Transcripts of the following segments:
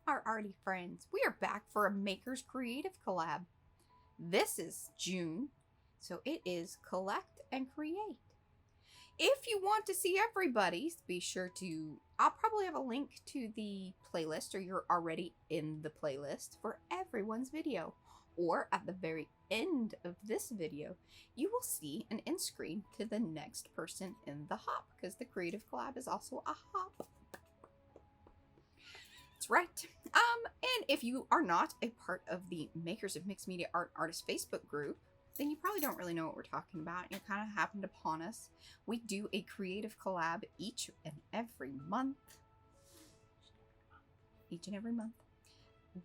our arty friends. We are back for a Makers Creative collab. This is June, so it is Collect and Create. If you want to see everybody's, be sure to, I'll probably have a link to the playlist, or you're already in the playlist for everyone's video. Or at the very end of this video, you will see an end screen to the next person in the hop, because the Creative Collab is also a hop. That's right. And if you are not a part of the Makers of Mixed Media Art Artists Facebook group, then you probably don't really know what we're talking about. You kind of happened upon us. We do a Creative Collab each and every month.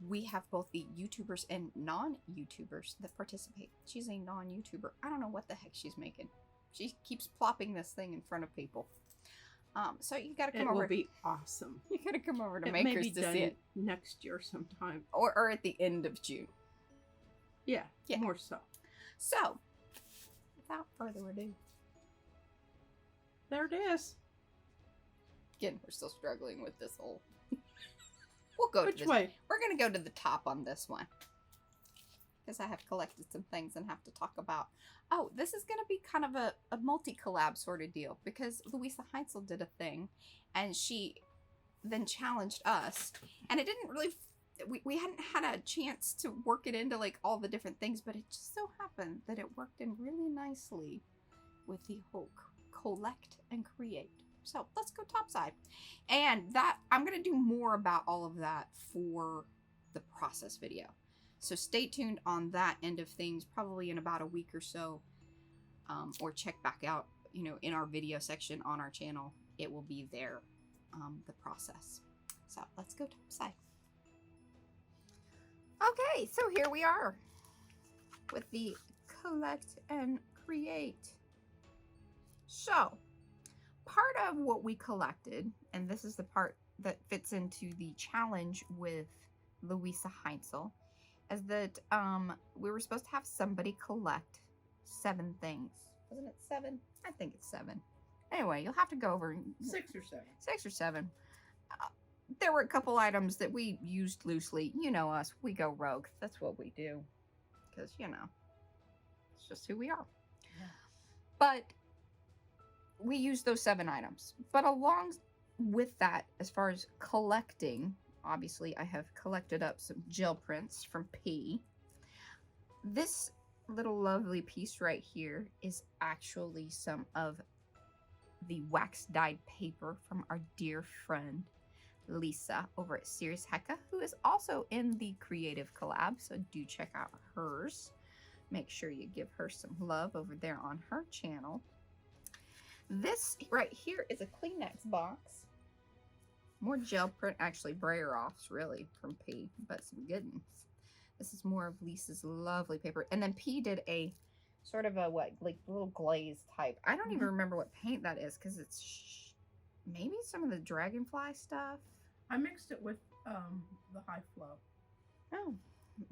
We have both the YouTubers and non-YouTubers that participate. She's a non-YouTuber. I don't know what the heck she's making. She keeps plopping this thing in front of people. So you gotta come over. It will be awesome. You gotta come over to Makers to see it next year sometime, or at the end of June. Yeah, more so. So, without further ado, there it is. Again, we're still struggling with this whole. We'll go. Which way? We're gonna go to the top on this one because I have collected some things and have to talk about. Oh, this is gonna be kind of a multi-collab sort of deal because Louisa Heintzel did a thing, and she then challenged us, and it didn't really. We hadn't had a chance to work it into like all the different things, but it just so happened that it worked in really nicely with the whole collect and create. So let's go topside. And that I'm going to do more about all of that for the process video. So stay tuned on that end of things, probably in about a week or so, or check back out, in our video section on our channel. It will be there, the process. So let's go topside. Okay, so here we are with the collect and create. So, part of what we collected, and this is the part that fits into the challenge with Louisa Heintzel, is that we were supposed to have somebody collect 7 things. Wasn't it 7? I think it's 7. Anyway, you'll have to go over 6 or 7. 6 or 7. There were a couple items that we used loosely. You know us. We go rogue. That's what we do. Because, it's just who we are. Yeah. But we used those 7 items. But along with that, as far as collecting, obviously I have collected up some gel prints from P. This little lovely piece right here is actually some of the wax dyed paper from our dear friend Lisa over at Sirius Heka, who is also in the Creative Collab, so do check out hers. Make sure you give her some love over there on her channel. This right here is a Kleenex box. More gel print, actually brayer offs really from P, but some good ones. This is more of Lisa's lovely paper. And then P did a sort of a little glaze type. I don't even remember what paint that is because it's maybe some of the dragonfly stuff. I mixed it with the high flow. Oh,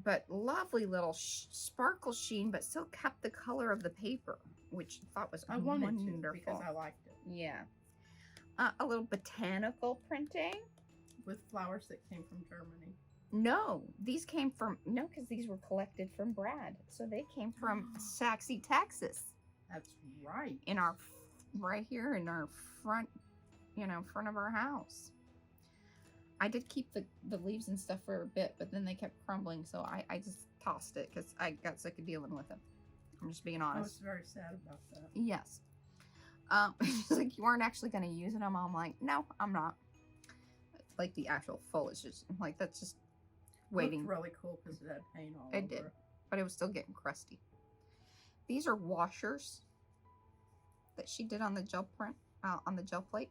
but lovely little sparkle sheen, but still kept the color of the paper, which I thought was wonderful. To because I liked it. Yeah. A little botanical printing. With flowers that came from Germany. No, these came from, because these were collected from Brad. So they came from Saxe, Texas. That's right. Right here in our front, front of our house. I did keep the leaves and stuff for a bit, but then they kept crumbling, so I just tossed it because I got sick of dealing with them. I'm just being honest. I was very sad about that. Yes. She's like, you weren't actually going to use them? I'm like, no, I'm not. Like the actual foliage, I'm like, that's just waiting. It looked really cool because it had paint all over. It did, but it was still getting crusty. These are washers that she did on the gel print, on the gel plate.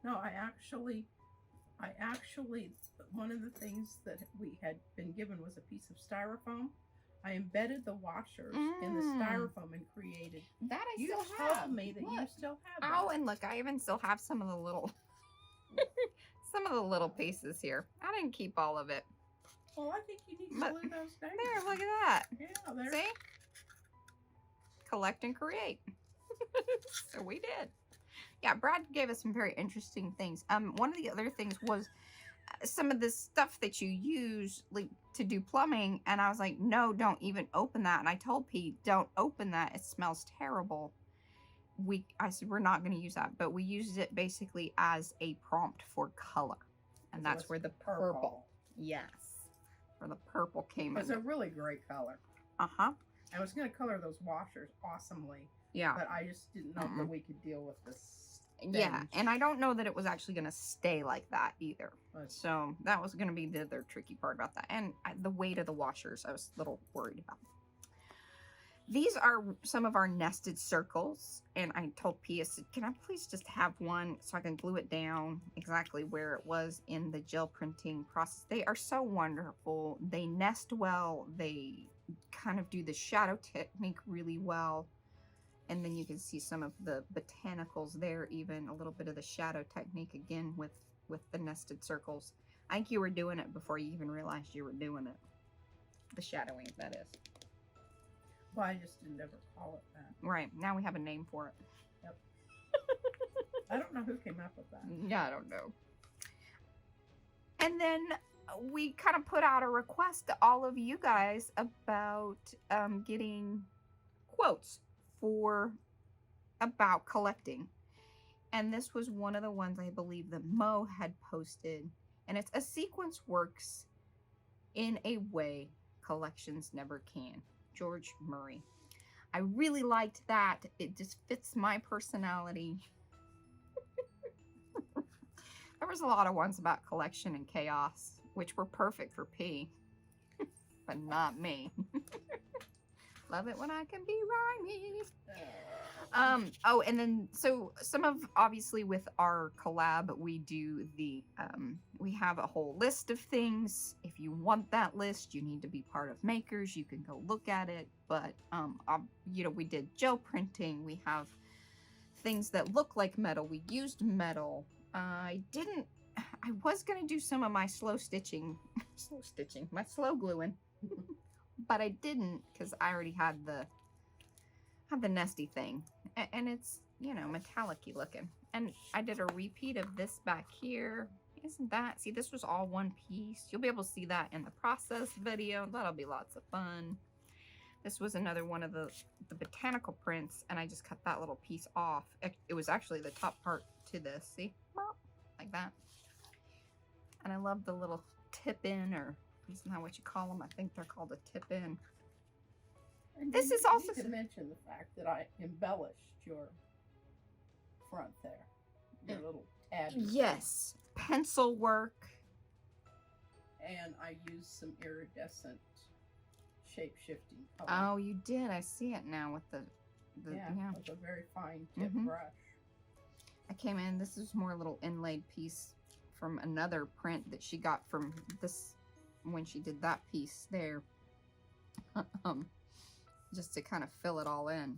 No, I actually, one of the things that we had been given was a piece of styrofoam. I embedded the washers in the styrofoam and created. That you still have. told me that you still have that. Oh, and look, I even still have some of the little, pieces here. I didn't keep all of it. Well, I think you need to glue those down. There, look at that. Yeah, there. See? Collect and create. So we did. Yeah, Brad gave us some very interesting things. One of the other things was some of this stuff that you use like to do plumbing, and I was like, no, don't even open that. And I told Pete, don't open that, it smells terrible. I said we're not going to use that, but we used it basically as a prompt for color, and So that's it's where the purple, yes, where the purple came in. It's a really great color. I was going to color those washers awesomely, yeah, but I just didn't know that we could deal with this. Yeah, and I don't know that it was actually going to stay like that either. So that was going to be the other tricky part about that. And the weight of the washers, I was a little worried about. These are some of our nested circles. And I told Pia, can I please just have one so I can glue it down exactly where it was in the gel printing process. They are so wonderful. They nest well. They kind of do the shadow technique really well. And then you can see some of the botanicals there, even a little bit of the shadow technique again with the nested circles. I think you were doing it before you even realized you were doing it. The shadowing, that is. Well, I just didn't ever call it that. Right, now we have a name for it. Yep. I don't know who came up with that. Yeah, I don't know. And then we kind of put out a request to all of you guys about getting quotes about collecting, and this was one of the ones I believe that Mo had posted, and it's a sequence works in a way collections never can. George Murray. I really liked that. It just fits my personality. There was a lot of ones about collection and chaos, which were perfect for P, but not me. Love it when I can be rhymey. Oh, and then so some of, obviously with our collab, we do the we have a whole list of things. If you want that list, you need to be part of Makers. You can go look at it. But you know, we did gel printing. We have things that look like metal. We used metal. I was gonna do some of my slow stitching, my slow gluing. But I didn't because I already had the nesty thing, and it's, you know, metallic-y looking. And I did a repeat of this back here. Isn't that, see, this was all one piece. You'll be able to see that in the process video. That'll be lots of fun. This was another one of the botanical prints, and I just cut that little piece off. It was actually the top part to this, see, like that. And I love the little tip in, or isn't that what you call them? I think they're called a tip in. And this is also to mention the fact that I embellished your front there, your little tab. Yes, pencil work. And I used some iridescent shape-shifting color. Oh, you did. I see it now with the yeah, with a very fine tip brush. I came in. This is more a little inlaid piece from another print that she got from this when she did that piece there. Just to kind of fill it all in.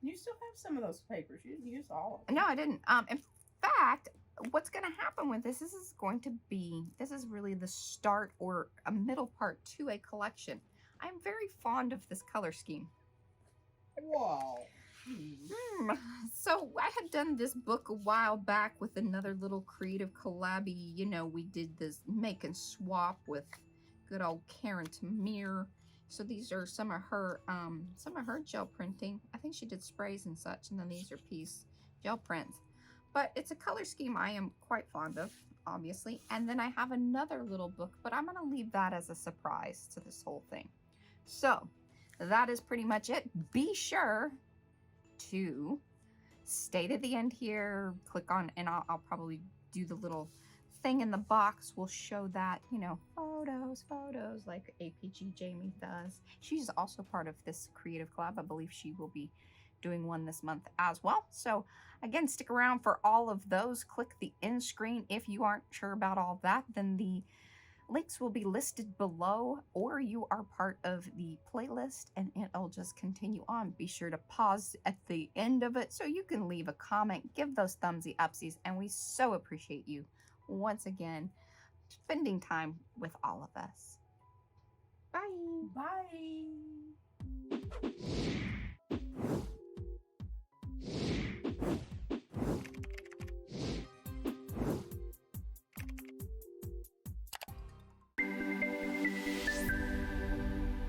You still have some of those papers. You didn't use all of them. No, I didn't. In fact, what's going to happen with this is this is really the start or a middle part to a collection. I'm very fond of this color scheme. Wow. So I had done this book a while back with another little creative collabby. You know, we did this make and swap with good old Cheran. So these are some of her gel printing. I think she did sprays and such, and then these are piece gel prints. But it's a color scheme I am quite fond of, obviously. And then I have another little book, but I'm going to leave that as a surprise to this whole thing. So that is pretty much it. Be sure to stay to the end here. Click on, and I'll probably do the little thing in the box. Will show that, you know, photos like APG Jamie does. She's also part of this creative collab. I believe she will be doing one this month as well. So again, stick around for all of those. Click the end screen. If you aren't sure about all that, then the links will be listed below, or you are part of the playlist and it'll just continue on. Be sure to pause at the end of it so you can leave a comment, give those thumbsy upsies, and we so appreciate you once again spending time with all of us. Bye. Bye.